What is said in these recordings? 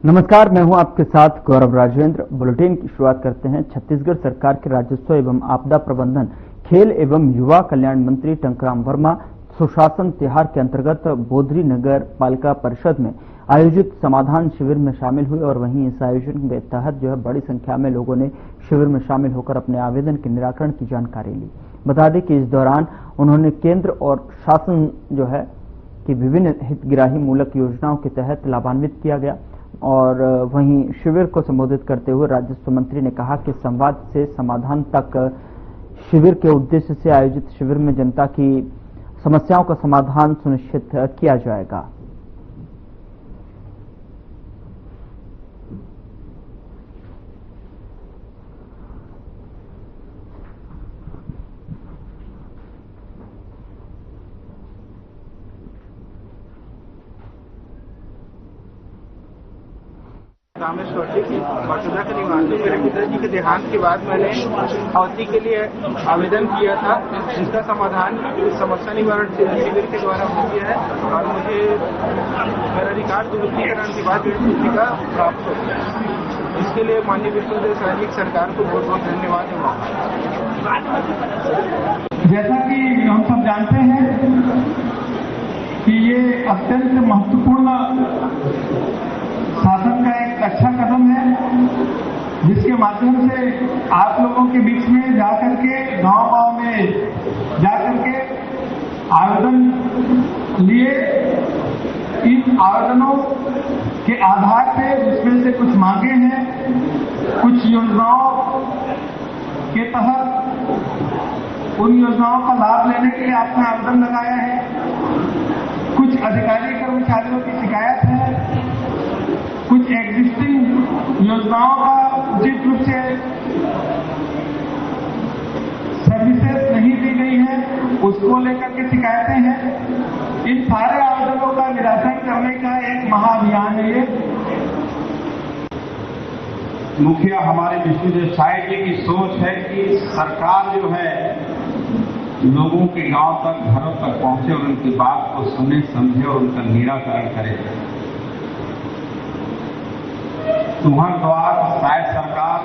नमस्कार, मैं हूं आपके साथ गौरव राजेंद्र। बुलेटिन की शुरुआत करते हैं। छत्तीसगढ़ सरकार के राजस्व एवं आपदा प्रबंधन, खेल एवं युवा कल्याण मंत्री टंकराम वर्मा सुशासन तिहार के अंतर्गत बोदरी नगर पालिका परिषद में आयोजित समाधान शिविर में शामिल हुए और वहीं इस आयोजन के तहत बड़ी संख्या में लोगों ने शिविर में शामिल होकर अपने आवेदन के निराकरण की जानकारी ली। बता दें कि इस दौरान उन्होंने केंद्र और शासन कि विभिन्न हितग्राही मूलक योजनाओं के तहत लाभान्वित किया गया। और वहीं शिविर को संबोधित करते हुए राजस्व मंत्री ने कहा कि संवाद से समाधान तक शिविर के उद्देश्य से आयोजित शिविर में जनता की समस्याओं का समाधान सुनिश्चित किया जाएगा। रामेश्वर जी की मौजूदा के निवासी मेरे पिताजी के देहांत के बाद मैंने अवधि के लिए आवेदन किया था, जिसका समाधान समस्या निवारण शिविर के द्वारा हो गया है और मुझे मेरा रिकॉर्ड दुरुस्तीकरण के बाद पुस्तिका प्राप्त हो गया। इसके लिए माननीय विष्णुदेव साय सरकार को बहुत बहुत धन्यवाद है। जैसा कि हम सब जानते हैं कि ये अत्यंत महत्वपूर्ण शासन का एक अच्छा कदम है, जिसके माध्यम से आप लोगों के बीच में जाकर के गांव में जाकर के आवेदन लिए, इन आवेदनों के आधार पे उसमें से कुछ मांगे हैं, कुछ योजनाओं के तहत उन योजनाओं का लाभ लेने के लिए आपने आवेदन लगाया है, कुछ अधिकारी कर्मचारियों की शिकायत है, कुछ एग्जिस्टिंग योजनाओं का उचित रूप से सर्विसेज नहीं दी गई है, उसको लेकर के शिकायतें हैं। इन सारे आवेदनों का निराकरण करने का एक महाअभियान है ये। मुखिया हमारे विष्णुदेव साय जी की सोच है कि सरकार जो है लोगों के गांव तक, घरों तक पहुंचे और उनकी बात को सुने, समझे और उनका निराकरण करे। तुम्हारा द्वार शायद सरकार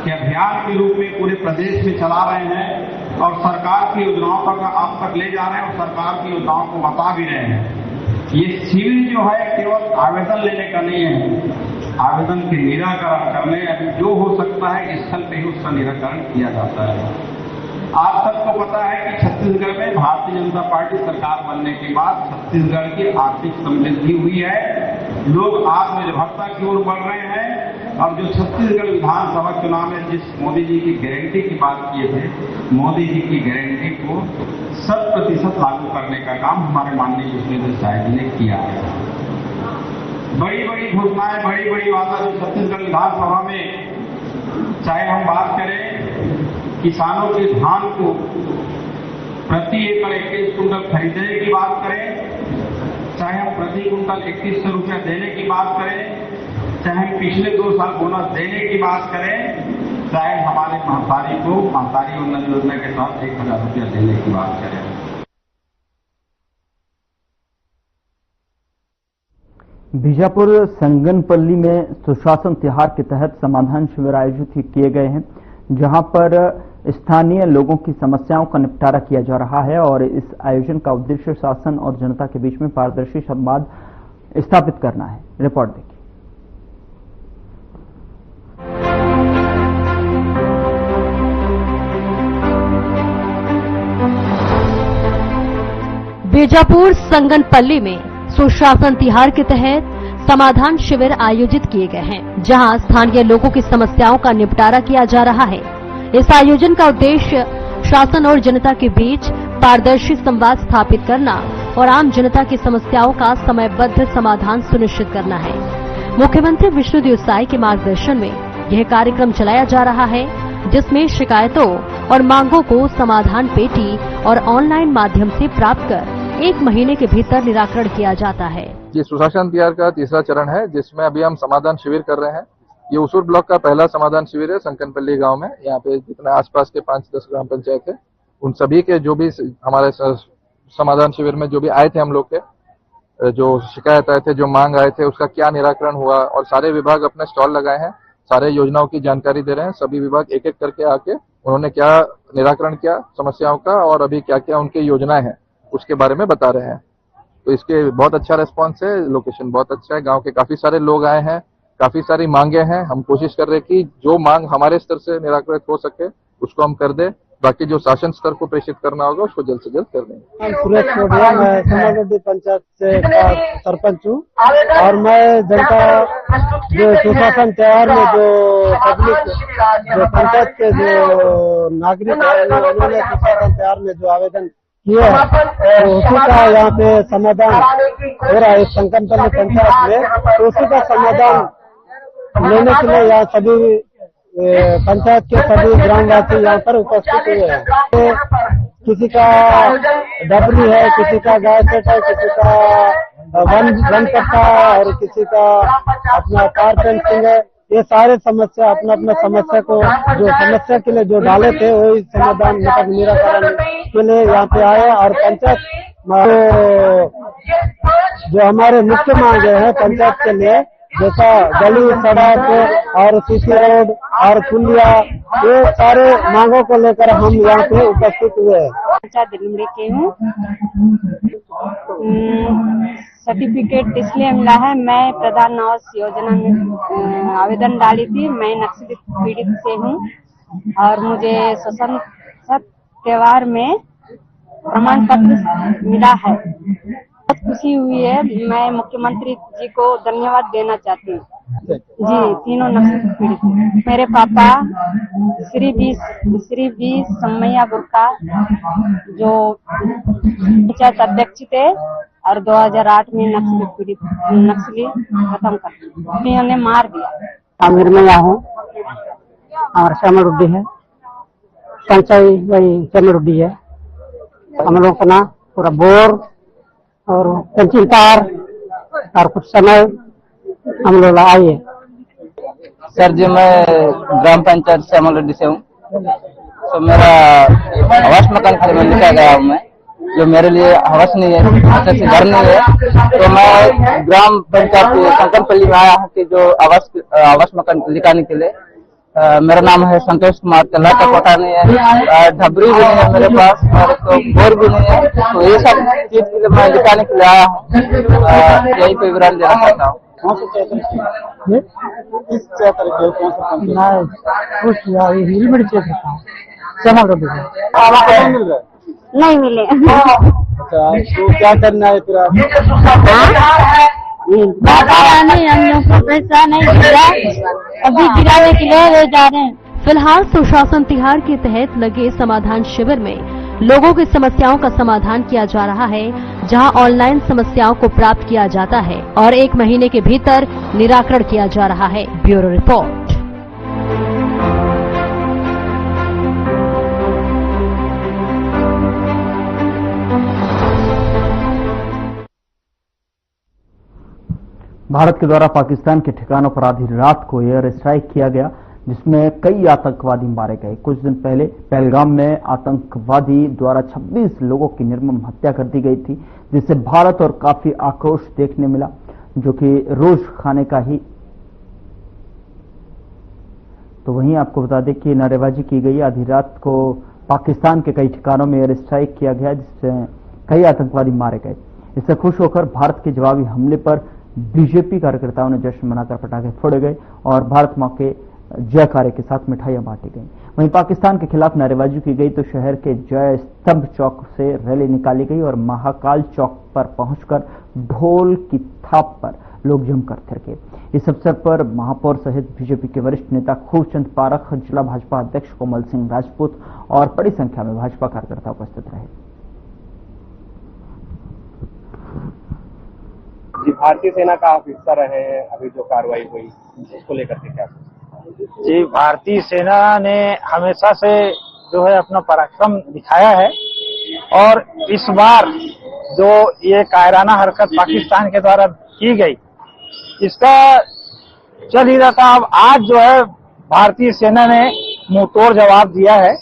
के अभियान के रूप में पूरे प्रदेश में चला रहे हैं और सरकार की योजनाओं तक आप तक ले जा रहे हैं और सरकार की योजनाओं को बता भी रहे हैं। ये शिविर जो है केवल आवेदन लेने का नहीं है, आवेदन के निराकरण करने, अभी जो हो सकता है स्थल पे ही उसका निराकरण किया जाता है। आप सबको पता है कि छत्तीसगढ़ में भारतीय जनता पार्टी सरकार बनने के बाद छत्तीसगढ़ की आर्थिक समृद्धि हुई है, लोग आत्मनिर्भरता की ओर बढ़ रहे हैं और जो छत्तीसगढ़ विधानसभा चुनाव में जिस मोदी जी की गारंटी की बात किए थे, मोदी जी की गारंटी को 100% लागू करने का काम हमारे माननीय विष्णुदेव साय जी ने किया है। बड़ी बड़ी घोषणाएं, बड़ी बड़ी वादा जो छत्तीसगढ़ विधानसभा में, चाहे हम बात करें किसानों के धान को प्रति एकड़ 21 कुंटल खरीदने की बात करें, चाहे हम प्रति कुंटल 2100 रुपया देने की बात करें, चाहे हम पिछले 2 साल बोनस देने की बात करें, चाहे हमारे महतारी को महतारी उन्नयन योजना के तहत 1000 रुपया देने की बात करें। बीजापुर संगनपल्ली में सुशासन तिहार के तहत समाधान शिविर आयोजित किए गए हैं, जहां पर स्थानीय लोगों की समस्याओं का निपटारा किया जा रहा है और इस आयोजन का उद्देश्य शासन और जनता के बीच में पारदर्शी संवाद स्थापित करना है। रिपोर्ट देखिए। बीजापुर संगनपल्ली में सुशासन तिहार के तहत समाधान शिविर आयोजित किए गए हैं, जहां स्थानीय लोगों की समस्याओं का निपटारा किया जा रहा है। इस आयोजन का उद्देश्य शासन और जनता के बीच पारदर्शी संवाद स्थापित करना और आम जनता की समस्याओं का समयबद्ध समाधान सुनिश्चित करना है। मुख्यमंत्री विष्णुदेव साय के मार्गदर्शन में यह कार्यक्रम चलाया जा रहा है, जिसमें शिकायतों और मांगों को समाधान पेटी और ऑनलाइन माध्यम से प्राप्त कर 1 महीने के भीतर निराकरण किया जाता है। ये सुशासन तिहार का तीसरा चरण है, जिसमें अभी हम समाधान शिविर कर रहे हैं। ये उसूर ब्लॉक का पहला समाधान शिविर है संगनपल्ली गांव में। यहाँ पे जितने आसपास के 5-10 ग्राम पंचायत है, उन सभी के जो भी हमारे समाधान शिविर में जो भी आए थे हम लोग के, जो शिकायत आए थे, जो मांग आए थे, उसका क्या निराकरण हुआ, और सारे विभाग अपने स्टॉल लगाए हैं, सारे योजनाओं की जानकारी दे रहे हैं। सभी विभाग एक एक करके आके उन्होंने क्या निराकरण किया समस्याओं का और अभी क्या क्या उनकी योजनाएं हैं उसके बारे में बता रहे हैं। तो इसके बहुत अच्छा रिस्पॉन्स है, लोकेशन बहुत अच्छा है, गांव के काफी सारे लोग आए हैं, काफी सारी मांगे हैं। हम कोशिश कर रहे हैं कि जो मांग हमारे स्तर से निराकृत हो सके उसको हम कर दें, बाकी जो शासन स्तर को प्रेषित करना होगा उसको जल्द से जल्द कर देंगे। सुरेश कोडिया, मैं समाजवादी पंचायत से का सरपंच हूँ और मैं जनता जो सुशासन त्योहार में जो पब्लिक जो पंचायत के जो नागरिक है उन्होंने सुशासन त्योहार में जो आवेदन किए हैं तो उसी का यहाँ पे समाधान हो रहा है इस संकनपल्ली पंचायत में। तो उसी का समाधान लेने के लिए यहाँ सभी पंचायत के सभी ग्रामवासी यहाँ पर उपस्थित हुए हैं। तो किसी का डबरी है, किसी का गाय सेट है, किसी का वन पट्टा है और किसी का अपना कार पेंटिंग है। ये सारे समस्या अपना अपना समस्या को जो समस्या के लिए जो डाले थे वही समाधान मतलब निराकरण के लिए यहाँ पे आए और पंचायत जो हमारे मुख्य मांगे हैं पंचायत के लिए जैसा गली सड़क और सीसी रोड और पुलिया ये सारे मांगों को लेकर हम यहाँ पे उपस्थित हुए हैं। पंचायत दिल्ली की हूँ। सर्टिफिकेट इसलिए मिला है, मैं प्रधान आवास योजना में आवेदन डाली थी। मैं नक्सली पीड़ित से हूँ और मुझे स्वतंत्रता त्योहार में प्रमाण पत्र मिला है। बहुत खुशी हुई है। मैं मुख्यमंत्री जी को धन्यवाद देना चाहती हूँ। जी, तीनों नक्सल पीड़ित। मेरे पापा श्री बी सम्मैया गुरका जो पंचायत अध्यक्ष थे और 2008 में नक्सली खत्म कर दिया, उन्हें मार दिया। आमिर में यहाँ हूँ और श्यामल रेड्डी है, पंचायत वही श्यामल रेड्डी है। हम लोग अपना पूरा बोर और पेंसिल तार और कुछ समय हम लोग आइए। सर जी, मैं ग्राम पंचायत श्यामल रेड्डी से हूँ। तो मेरा आवास मकान खाली में लिखा गया हूँ मैं, जो मेरे लिए आवास नहीं है, अच्छे से घर नहीं है। तो मैं ग्राम पंचायत संकनपल्ली में आया हूँ कि जो आवास मकान लिखाने के लिए। मेरा नाम है संतोष कुमार। तला का कोटा नहीं है, ढबरी भी नहीं है मेरे पास और तो बोर भी नहीं है। तो ये सब चीज के लिए मैं लिखाने के लिए आया हूँ। यही पे विवरण देना चाहता हूँ। नहीं मिले। अच्छा, तो क्या करना है फिर? नहीं, हम लोग को पैसा नहीं मिला, अभी गिराने के लिए ले जा रहे हैं। फिलहाल सुशासन तिहार के तहत लगे समाधान शिविर में लोगों की समस्याओं का समाधान किया जा रहा है, जहां ऑनलाइन समस्याओं को प्राप्त किया जाता है और 1 महीने के भीतर निराकरण किया जा रहा है। Bureau report. भारत के द्वारा पाकिस्तान के ठिकानों पर आधी रात को एयर स्ट्राइक किया गया, जिसमें कई आतंकवादी मारे गए। कुछ दिन पहले पहलगाम में आतंकवादी द्वारा 26 लोगों की निर्मम हत्या कर दी गई थी, जिससे भारत और काफी आक्रोश देखने मिला, जो कि रोज खाने का ही। तो वहीं आपको बता दें कि नारेबाजी की गई। आधी रात को पाकिस्तान के कई ठिकानों में एयर स्ट्राइक किया गया, जिससे कई आतंकवादी मारे गए। इससे खुश होकर भारत के जवाबी हमले पर बीजेपी कार्यकर्ताओं ने जश्न मनाकर पटाखे फोड़े गए और भारत मां के जयकारे के साथ मिठाइयां बांटी गई। वहीं पाकिस्तान के खिलाफ नारेबाजी की गई तो शहर के जय स्तंभ चौक से रैली निकाली गई और महाकाल चौक पर पहुंचकर ढोल की थाप पर लोग जमकर थिरके। इस अवसर पर महापौर सहित बीजेपी के वरिष्ठ नेता खूबचंद पारख, जिला भाजपा अध्यक्ष कोमल सिंह राजपूत और बड़ी संख्या में भाजपा कार्यकर्ता उपस्थित रहे। जी, भारतीय सेना का आप हिस्सा रहे हैं, अभी जो कार्रवाई हुई उसको लेकर के क्या? जी, भारतीय सेना ने हमेशा से जो है अपना पराक्रम दिखाया है और इस बार जो ये कायराना हरकत पाकिस्तान के द्वारा की गई, इसका चल ही रहा था। अब आज जो है भारतीय सेना ने मुंहतोड़ जवाब दिया है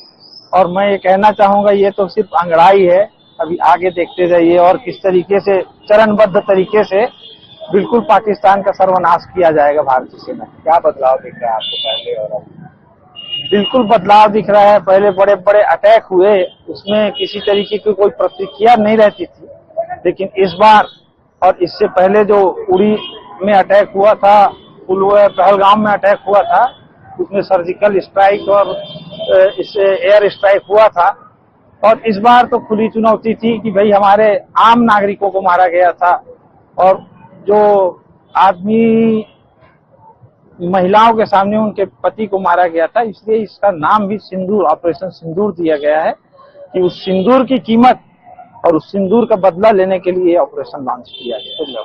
और मैं ये कहना चाहूंगा, ये तो सिर्फ अंगड़ाई है। अभी आगे देखते जाइए और किस तरीके से चरणबद्ध तरीके से बिल्कुल पाकिस्तान का सर्वनाश किया जाएगा भारतीय सेना। क्या बदलाव दिख रहा है आपको पहले और अब? बिल्कुल बदलाव दिख रहा है। पहले बड़े बड़े अटैक हुए, उसमें किसी तरीके की कोई प्रतिक्रिया नहीं रहती थी, लेकिन इस बार और इससे पहले जो उड़ी में अटैक हुआ था, पहलगाम में अटैक हुआ था, उसमें सर्जिकल स्ट्राइक और इससे एयर स्ट्राइक हुआ था। और इस बार तो खुली चुनौती थी कि भाई हमारे आम नागरिकों को मारा गया था और जो आदमी महिलाओं के सामने उनके पति को मारा गया था, इसलिए इसका नाम भी सिंदूर, ऑपरेशन सिंदूर दिया गया है कि उस सिंदूर की कीमत और उस सिंदूर का बदला लेने के लिए ऑपरेशन लॉन्च किया गया।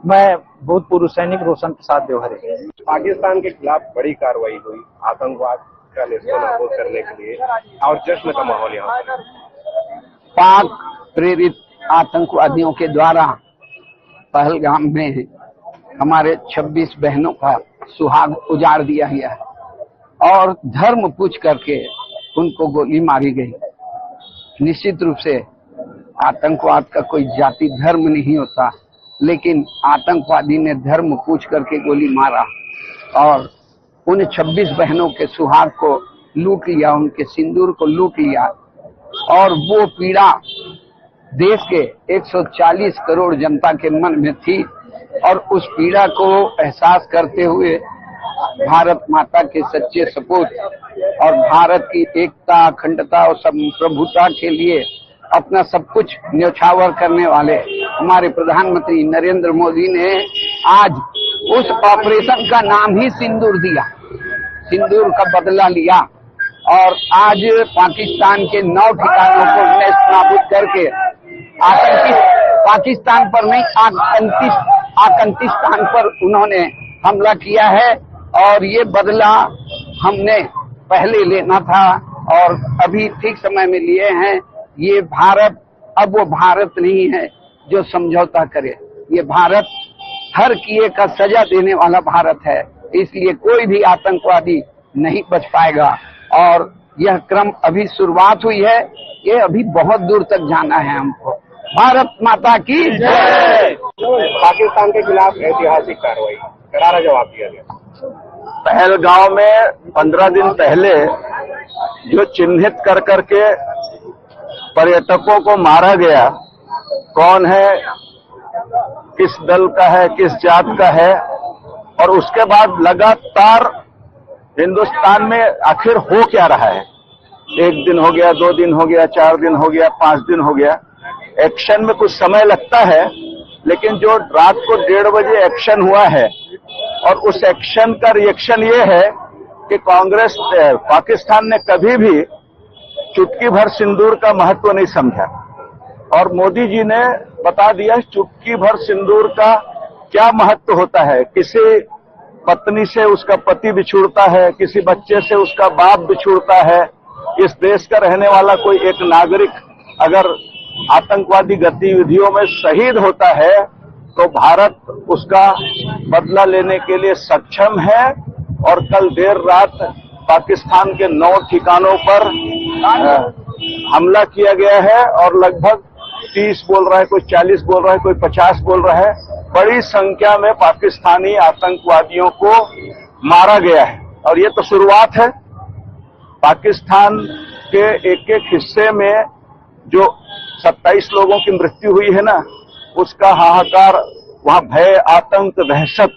मैं भूतपूर्व सैनिक रोशन प्रसाद देवहरे। पाकिस्तान के खिलाफ बड़ी कार्रवाई हुई आतंकवाद का नेस्तनाबूद करने के लिए और जश्न का माहौल यहाँ पर। पाक प्रेरित आतंकवादियों के द्वारा पहलगाम में हमारे 26 बहनों का सुहाग उजाड़ दिया गया है और धर्म पूछ करके उनको गोली मारी गई। निश्चित रूप से आतंकवाद का कोई जाति धर्म नहीं होता, लेकिन आतंकवादी ने धर्म पूछ करके गोली मारा और उन 26 बहनों के सुहाग को लूट लिया, उनके सिंदूर को लूट लिया। और वो पीड़ा देश के 140 करोड़ जनता के मन में थी और उस पीड़ा को एहसास करते हुए भारत माता के सच्चे सपूत और भारत की एकता, अखंडता और संप्रभुता के लिए अपना सब कुछ न्यौछावर करने वाले हमारे प्रधानमंत्री नरेंद्र मोदी ने आज उस ऑपरेशन का नाम ही सिंदूर दिया, सिंदूर का बदला लिया और आज पाकिस्तान के 9 ठिकानों को नेस्तनाबूद करके पाकिस्तान पर नहीं आतंकिस्तान पर उन्होंने हमला किया है। और ये बदला हमने पहले लेना था और अभी ठीक समय में लिए हैं। ये भारत अब वो भारत नहीं है जो समझौता करे, ये भारत हर किए का सजा देने वाला भारत है। इसलिए कोई भी आतंकवादी नहीं बच पाएगा और यह क्रम अभी शुरुआत हुई है, ये अभी बहुत दूर तक जाना है हमको। भारत माता की जय। पाकिस्तान के खिलाफ ऐतिहासिक कार्रवाई, करारा जवाब दिया गया। पहलगांव में 15 दिन पहले जो चिन्हित कर करके पर्यटकों को मारा गया, कौन है, किस दल का है, किस जात का है, और उसके बाद लगातार हिंदुस्तान में आखिर हो क्या रहा है। 1 दिन हो गया, 2 दिन हो गया, 4 दिन हो गया, 5 दिन हो गया। एक्शन में कुछ समय लगता है, लेकिन जो रात को 1:30 बजे एक्शन हुआ है और उस एक्शन का रिएक्शन ये है कि कांग्रेस पाकिस्तान ने कभी भी चुटकी भर सिंदूर का महत्व नहीं समझा और मोदी जी ने बता दिया चुटकी भर सिंदूर का क्या महत्व होता है। किसी पत्नी से उसका पति बिछुड़ता है, किसी बच्चे से उसका बाप बिछुड़ता है। इस देश का रहने वाला कोई एक नागरिक अगर आतंकवादी गतिविधियों में शहीद होता है तो भारत उसका बदला लेने के लिए सक्षम है। और कल देर रात पाकिस्तान के 9 ठिकानों पर हमला किया गया है और लगभग 30 बोल रहा है, कोई 40 बोल रहा है, कोई 50 बोल रहा है। बड़ी संख्या में पाकिस्तानी आतंकवादियों को मारा गया है और ये तो शुरुआत है। पाकिस्तान के एक एक हिस्से में जो 27 लोगों की मृत्यु हुई है ना, उसका हाहाकार, वहां भय, आतंक, दहशत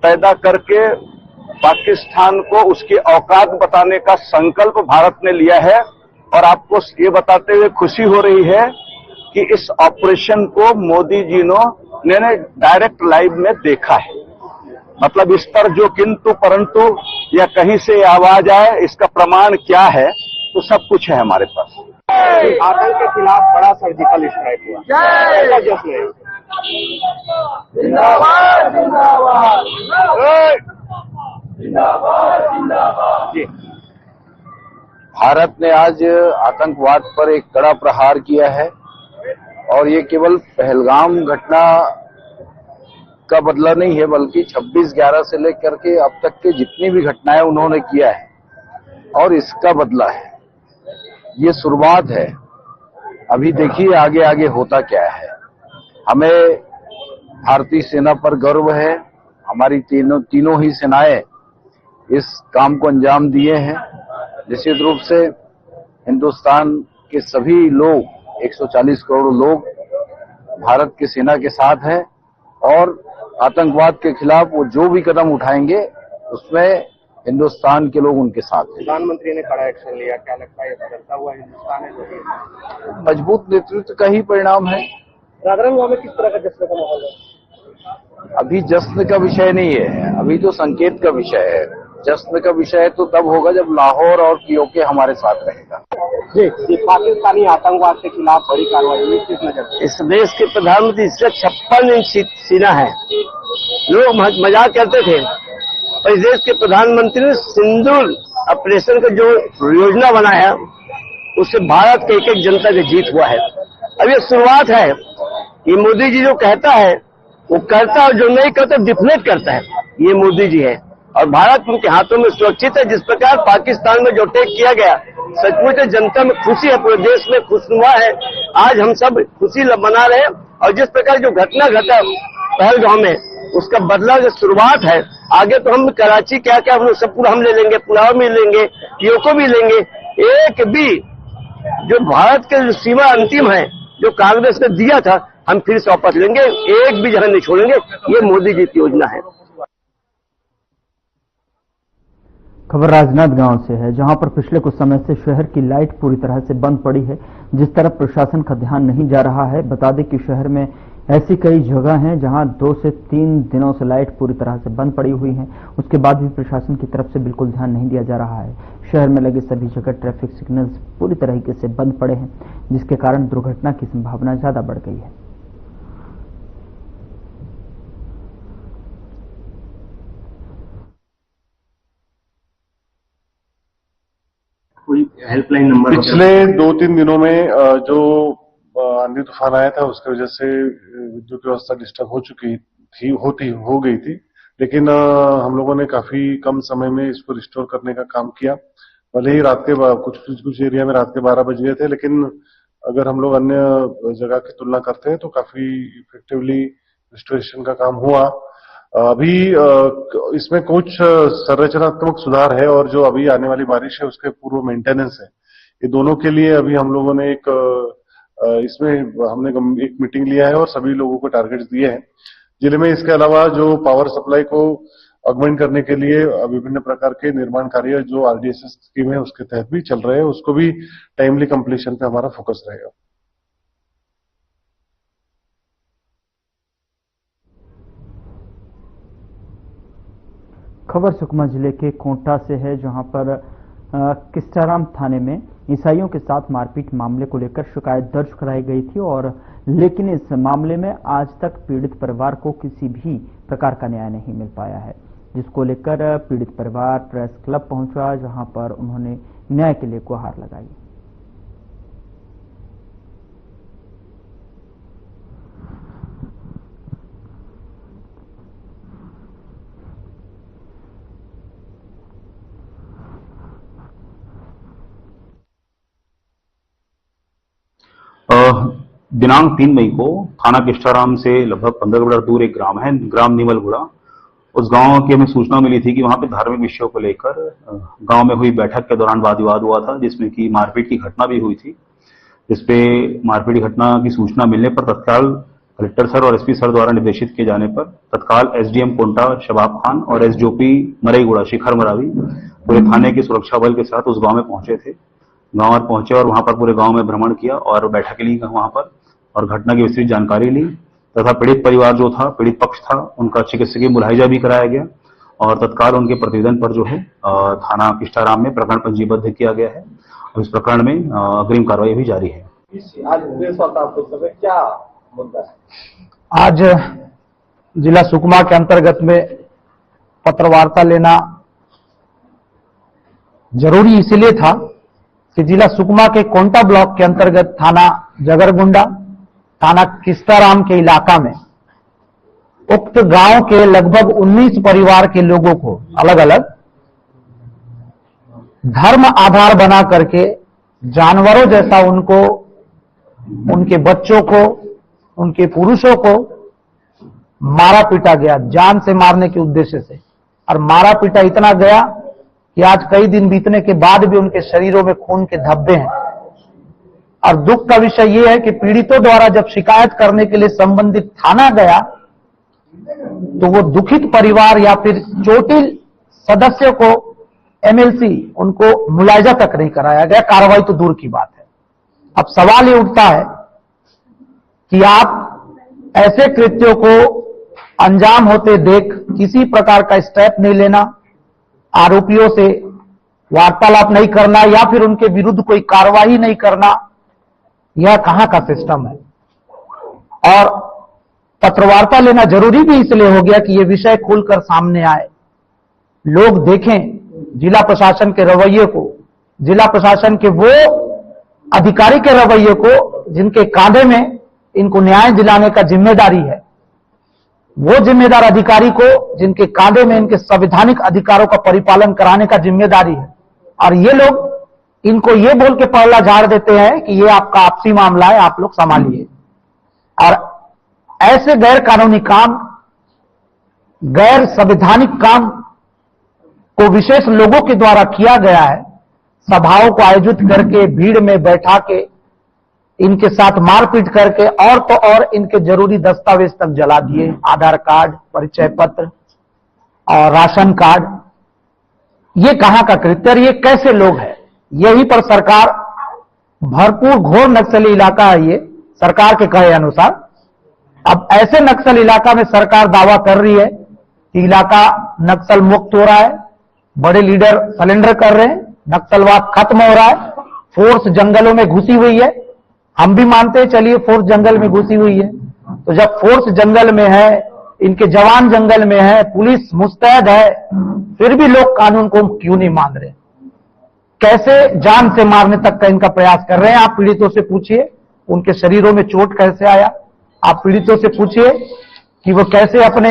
पैदा करके पाकिस्तान को उसकी औकात बताने का संकल्प भारत ने लिया है। और आपको ये बताते हुए खुशी हो रही है कि इस ऑपरेशन को मोदी जी ने डायरेक्ट लाइव में देखा है। मतलब इस पर जो किंतु परंतु या कहीं से आवाज आए, इसका प्रमाण क्या है, तो सब कुछ है हमारे पास। आतंक के खिलाफ बड़ा सर्जिकल स्ट्राइक हुआ, ऐसा जश्न है। जिंदाबाद जिंदाबाद जी। भारत ने आज आतंकवाद पर एक कड़ा प्रहार किया है और ये केवल पहलगाम घटना का बदला नहीं है, बल्कि 26/11 से लेकर के अब तक के जितनी भी घटनाएं उन्होंने किया है और इसका बदला है। ये शुरुआत है अभी देखिए आगे आगे होता क्या है। हमें भारतीय सेना पर गर्व है। हमारी तीनों ही सेनाएं इस काम को अंजाम दिए हैं। निश्चित रूप से हिंदुस्तान के सभी लोग 140 करोड़ लोग भारत की सेना के साथ हैं और आतंकवाद के खिलाफ वो जो भी कदम उठाएंगे उसमें हिंदुस्तान के लोग उनके साथ हैं। प्रधानमंत्री ने कड़ा एक्शन लिया, क्या लगता है बदलता हुआ हिंदुस्तान है? मजबूत नेतृत्व का ही परिणाम है। राजनांदगांव में किस तरह का जश्न का माहौल है? अभी जश्न का विषय नहीं है, अभी तो संकेत का विषय है। जश्न का विषय तो तब होगा जब लाहौर और पीओके हमारे साथ रहेगा। जी, पाकिस्तानी आतंकवाद के खिलाफ बड़ी कार्रवाई किस नजर? इस देश के प्रधानमंत्री इसका 56 इंच सीना है। लोग मजाक करते थे और इस देश के प्रधानमंत्री ने सिंदूर ऑपरेशन का जो योजना बनाया उससे भारत के एक जनता की जीत हुआ है। अब ये शुरुआत है। ये मोदी जी जो कहता है वो करता है और जो नहीं करता डिफलेट करता है। ये मोदी जी है और भारत उनके हाथों में सुरक्षित है। जिस प्रकार पाकिस्तान में जो अटैक किया गया सचमुच जनता में खुशी है, पूरे देश में खुशनुमा है। आज हम सब खुशी मना रहे हैं और जिस प्रकार जो घटना घटा पहलगाम में उसका बदला जो शुरुआत है। आगे तो हम कराची क्या क्या हम लोग सब पूरा हम ले लेंगे, पुलाव भी लेंगे, पीओके भी लेंगे। एक भी जो भारत के जो सीमा अंतिम है जो कांग्रेस ने दिया था हम फिर से वापस लेंगे, एक भी जगह नहीं छोड़ेंगे। ये मोदी जी की योजना है। खबर राजनांदगांव से है, जहां पर पिछले कुछ समय से शहर की लाइट पूरी तरह से बंद पड़ी है, जिस तरफ प्रशासन का ध्यान नहीं जा रहा है। बता दें कि शहर में ऐसी कई जगह हैं जहां 2 से 3 दिनों से लाइट पूरी तरह से बंद पड़ी हुई है। उसके बाद भी प्रशासन की तरफ से बिल्कुल ध्यान नहीं दिया जा रहा है। शहर में लगे सभी जगह ट्रैफिक सिग्नल्स पूरी तरीके से बंद पड़े हैं, जिसके कारण दुर्घटना की संभावना ज्यादा बढ़ गई है। हेल्पलाइन नंबर पिछले 2-3 दिनों में जो आंधी तूफान आया था उसकी वजह से विद्युत व्यवस्था डिस्टर्ब हो गई थी, लेकिन हम लोगों ने काफी कम समय में इसको रिस्टोर करने का काम किया। भले ही रात के कुछ एरिया में रात के 12 बज गए थे, लेकिन अगर हम लोग अन्य जगह की तुलना करते हैं तो काफी इफेक्टिवली रिस्टोरेशन का काम हुआ। अभी इसमें कुछ संरचनात्मक सुधार है और जो अभी आने वाली बारिश है उसके पूर्व मेंटेनेंस है। ये दोनों के लिए अभी हम लोगों ने हमने एक मीटिंग लिया है और सभी लोगों को टारगेट्स दिए हैं जिले में। इसके अलावा जो पावर सप्लाई को ऑगमेंट करने के लिए विभिन्न प्रकार के निर्माण कार्य जो आरडीएसएस स्कीम है उसके तहत भी चल रहे हैं, उसको भी टाइमली कंप्लीशन पे हमारा फोकस रहेगा। खबर सुकमा जिले के कोंटा से है, जहां पर किस्टाराम थाने में ईसाइयों के साथ मारपीट मामले को लेकर शिकायत दर्ज कराई गई थी और लेकिन इस मामले में आज तक पीड़ित परिवार को किसी भी प्रकार का न्याय नहीं मिल पाया है, जिसको लेकर पीड़ित परिवार प्रेस क्लब पहुंचा, जहां पर उन्होंने न्याय के लिए गुहार लगाई। दिनांक 3 मई को थाना किस्टाराम से लगभग 15 किलोमीटर दूर एक ग्राम है, ग्राम निमलगुड़ा। उस गांव की हमें सूचना मिली थी कि वहां पे धार्मिक विषयों को लेकर गांव में हुई बैठक के दौरान वाद विवाद हुआ था, जिसमें कि मारपीट की घटना भी हुई थी। जिसपे मारपीट की घटना की सूचना मिलने पर तत्काल कलेक्टर सर और एसपी सर द्वारा निर्देशित किए जाने पर तत्काल एसडीएम कोंटा शबाब खान और एसडीओपी मरईगुड़ा शिखर मरावी पूरे थाने के सुरक्षा बल के साथ उस गांव में पहुंचे थे। गांव में पहुंचे और वहां पर पूरे गांव में भ्रमण किया और बैठक ली वहां पर और घटना की विस्तृत जानकारी ली तथा पीड़ित परिवार जो था, पीड़ित पक्ष था, उनका चिकित्सकीय मुलाहिजा भी कराया गया और तत्काल उनके प्रतिवेदन पर जो है थाना किस्टाराम में प्रकरण पंजीबद्ध किया गया है और इस प्रकरण में अग्रिम कार्रवाई भी जारी है। क्या मुद्दा है? आज जिला सुकमा के अंतर्गत में पत्रवार्ता लेना जरूरी इसलिए था कि जिला सुकमा के कोंटा ब्लॉक के अंतर्गत थाना जगरगुंडा, थाना किस्टाराम के इलाका में उक्त गांव के लगभग 19 परिवार के लोगों को अलग अलग धर्म आधार बना करके जानवरों जैसा उनको उनके बच्चों को, उनके पुरुषों को मारा पीटा गया, जान से मारने के उद्देश्य से। और मारा पीटा इतना गया कि आज कई दिन बीतने के बाद भी उनके शरीरों में खून के धब्बे हैं। और दुख का विषय यह है कि पीड़ितों द्वारा जब शिकायत करने के लिए संबंधित थाना गया तो वो दुखित परिवार या फिर चोटिल सदस्यों को एमएलसी उनको मुलायजा तक नहीं कराया गया, कार्रवाई तो दूर की बात है। अब सवाल ये उठता है कि आप ऐसे कृत्यों को अंजाम होते देख किसी प्रकार का स्टेप नहीं लेना, आरोपियों से वार्तालाप नहीं करना या फिर उनके विरुद्ध कोई कार्रवाई नहीं करना, यह कहां का सिस्टम है। और पत्रवार्ता लेना जरूरी भी इसलिए हो गया कि यह विषय खुलकर सामने आए, लोग देखें जिला प्रशासन के रवैये को, जिला प्रशासन के वो अधिकारी के रवैये को जिनके कांधे में इनको न्याय दिलाने का जिम्मेदारी है, वो जिम्मेदार अधिकारी को जिनके कांधे में इनके संवैधानिक अधिकारों का परिपालन कराने का जिम्मेदारी है। और ये लोग इनको ये बोल के पहला झाड़ देते हैं कि ये आपका आपसी मामला है, आप लोग संभालिए। और ऐसे गैर कानूनी काम, गैर संवैधानिक काम को विशेष लोगों के द्वारा किया गया है। सभाओं को आयोजित करके, भीड़ में बैठा के, इनके साथ मारपीट करके और तो और इनके जरूरी दस्तावेज तक जला दिए, आधार कार्ड, परिचय पत्र और राशन कार्ड। ये कहां का कृत्य, ये कैसे लोग हैं? यहीं पर सरकार, भरपूर घोर नक्सली इलाका है ये, सरकार के कहे अनुसार। अब ऐसे नक्सल इलाका में सरकार दावा कर रही है कि इलाका नक्सल मुक्त हो रहा है, बड़े लीडर सरेंडर कर रहे हैं, नक्सलवाद खत्म हो रहा है, फोर्स जंगलों में घुसी हुई है। हम भी मानते हैं, चलिए फोर्स जंगल में घुसी हुई है, तो जब फोर्स जंगल में है, इनके जवान जंगल में है, पुलिस मुस्तैद है, फिर भी लोग कानून को क्यों नहीं मान रहे? कैसे जान से मारने तक का इनका प्रयास कर रहे हैं? आप पीड़ितों से पूछिए उनके शरीरों में चोट कैसे आया, आप पीड़ितों से पूछिए कि वो कैसे अपने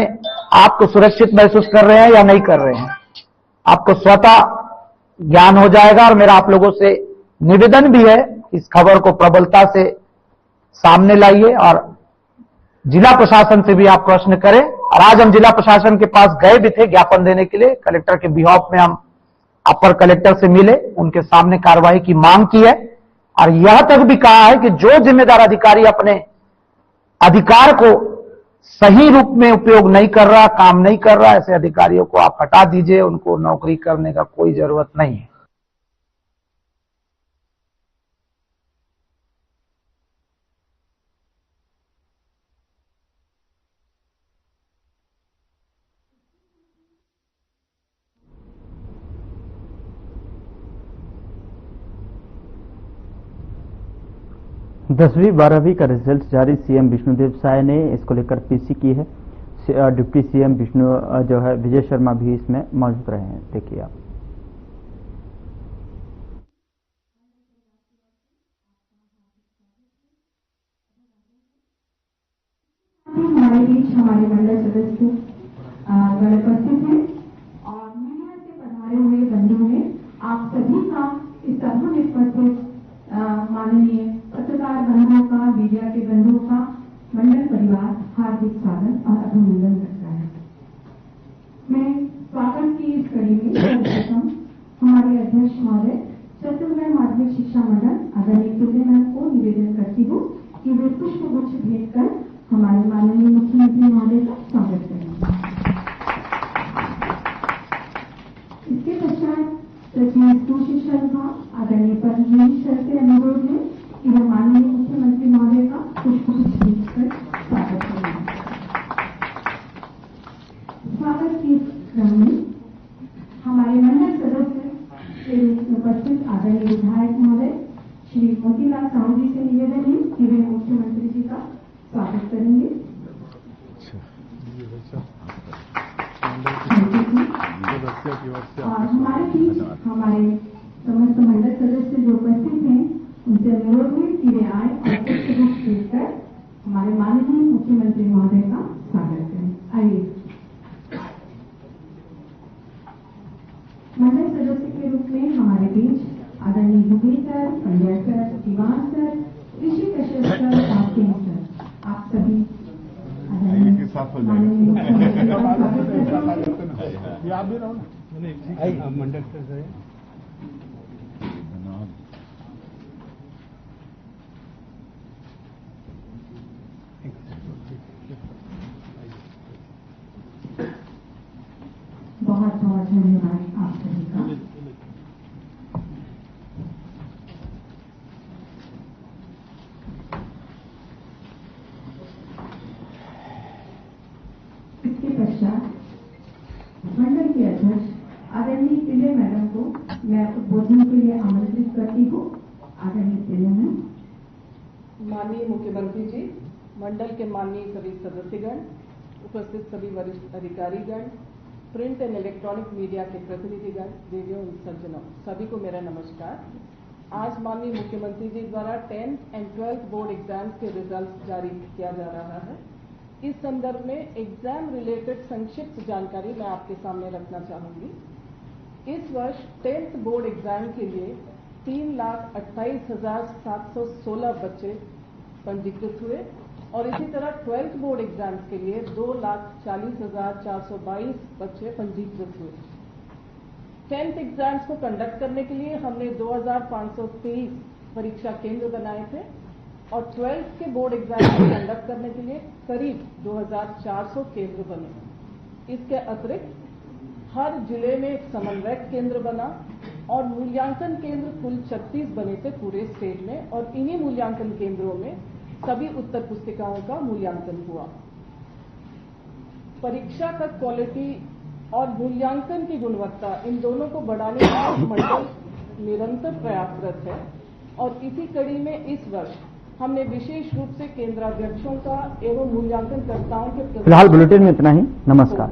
आप को सुरक्षित महसूस कर रहे हैं या नहीं कर रहे हैं। आपको स्वतः ज्ञान हो जाएगा। और मेरा आप लोगों से निवेदन भी है, इस खबर को प्रबलता से सामने लाइए और जिला प्रशासन से भी आप प्रश्न करें। और आज हम जिला प्रशासन के पास गए भी थे ज्ञापन देने के लिए, कलेक्टर के बिहाफ में हम अपर कलेक्टर से मिले, उनके सामने कार्रवाई की मांग की है। और यह तक भी कहा है कि जो जिम्मेदार अधिकारी अपने अधिकार को सही रूप में उपयोग नहीं कर रहा, काम नहीं कर रहा, ऐसे अधिकारियों को आप हटा दीजिए, उनको नौकरी करने का कोई जरूरत नहीं है। दसवीं 12वीं का रिजल्ट जारी, सीएम विष्णुदेव साय ने इसको लेकर पीसी की है। डिप्टी सीएम जो है विजय शर्मा भी इसमें मौजूद रहे हैं। देखिए आप। हमारे बीच हमारे मंडल सदस्य गण उपस्थित हैं और मीडिया से पधारे हुए बंधु हैं, आप सभी का इस सभा में उपस्थित माननीय पत्रकार बंधुओं का, मीडिया के बंधुओं का मंडल परिवार हार्दिक स्वागत और अभिनंदन करता है। मैं स्वागत की इस कड़ी में सर्वप्रथम हमारे अध्यक्ष महोदय छत्तीसगढ़ माध्यमिक शिक्षा मंडल आदरणीय तुल्यमल को निवेदन करती हूँ कि वे पुष्प गुच्छ भेंट कर हमारे माननीय मुख्यमंत्री महोदय का स्वागत करेंगे। इसके पश्चात सचिव स्कूल शिक्षा विभाग आदरणीय परमजीत सर से अनुरोध है कि वे माननीय मुख्यमंत्री महोदय का पुष्पगुच्छ भेंटकर स्वागत करेंगे। स्वागत के क्रम में हमारे मंडल सदस्य के रूप में उपस्थित आदरणीय विधायक महोदय श्री मोतीलाल साहू जी से निवेदन है कि वे मुख्यमंत्री जी का स्वागत करेंगे। और हमारे बीच हमारे समस्त मंडल सदस्य जो उपस्थित हैं उनसे अनुरोध है कि वे आए और पुष्पगुच्छ भेंटकर हमारे माननीय मुख्यमंत्री महोदय का स्वागत करें। आइए। मंडल सदस्य के रूप में हमारे बीच आदरणीय भूपेश सर, पंड्या सर, दीवान सर, ऋषि कश्यप वर्किंग सर, आप सभी के साथ हो आप भी रहो ना मंडल से बहुत बहुत धन्यवाद आप सभी का। इसके पश्चात मंडल के अध्यक्ष आदरणीय पिल्ले मैडम को मैं उद्बोधन के लिए आमंत्रित करती हूँ। आदरणीय पिल्ले मैम। माननीय मुख्यमंत्री जी, मंडल के माननीय सभी सदस्यगण, उपस्थित सभी वरिष्ठ अधिकारीगण, प्रिंट एंड इलेक्ट्रॉनिक मीडिया के प्रतिनिधिगण, देवियों और सज्जनों, सभी को मेरा नमस्कार। आज माननीय मुख्यमंत्री जी द्वारा 10th and 12th board exams के रिजल्ट जारी किया जा रहा है। इस संदर्भ में एग्जाम रिलेटेड संक्षिप्त जानकारी मैं आपके सामने रखना चाहूंगी। इस वर्ष 10th बोर्ड एग्जाम के लिए 3,28,716 बच्चे पंजीकृत हुए और इसी तरह 12th बोर्ड एग्जाम्स के लिए 2,40,422 बच्चे पंजीकृत हुए। 10th एग्जाम्स को कंडक्ट करने के लिए हमने 2,523 परीक्षा केंद्र बनाए थे और 12th के बोर्ड एग्जाम को कंडक्ट करने के लिए करीब 2,400 केंद्र बने। इसके अतिरिक्त हर जिले में एक समन्वयक केंद्र बना और मूल्यांकन केंद्र कुल 36 बने थे पूरे स्टेट में और इन्हीं मूल्यांकन केंद्रों में सभी उत्तर पुस्तिकाओं का मूल्यांकन हुआ। परीक्षा का क्वालिटी और मूल्यांकन की गुणवत्ता, इन दोनों को बढ़ाने के लिए मंडल निरंतर प्रयासरत है और इसी कड़ी में इस वर्ष हमने विशेष रूप से केंद्राध्यक्षों का एवं मूल्यांकनकर्ताओं के फिलहाल बुलेटिन में इतना ही। नमस्कार।